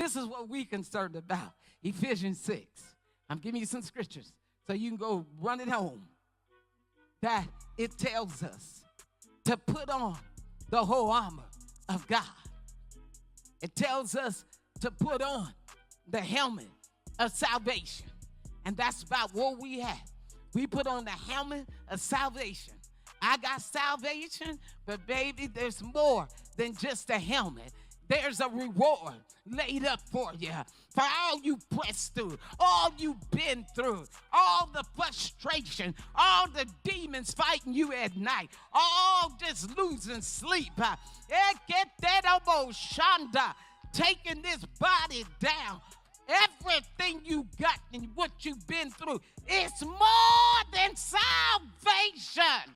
This is what we're concerned about. Ephesians 6. I'm giving you some scriptures so you can go run it home. That it tells us to put on the whole armor of God. It tells us to put on the helmet of salvation. And that's about what we have. We put on the helmet of salvation. I got salvation, but baby, there's more than just a helmet. There's a reward laid up for you, for all you pressed through, all you've been through, all the frustration, all the demons fighting you at night, all just losing sleep. Get that elbow, Shonda, taking this body down. Everything you got and what you've been through, it's more than salvation.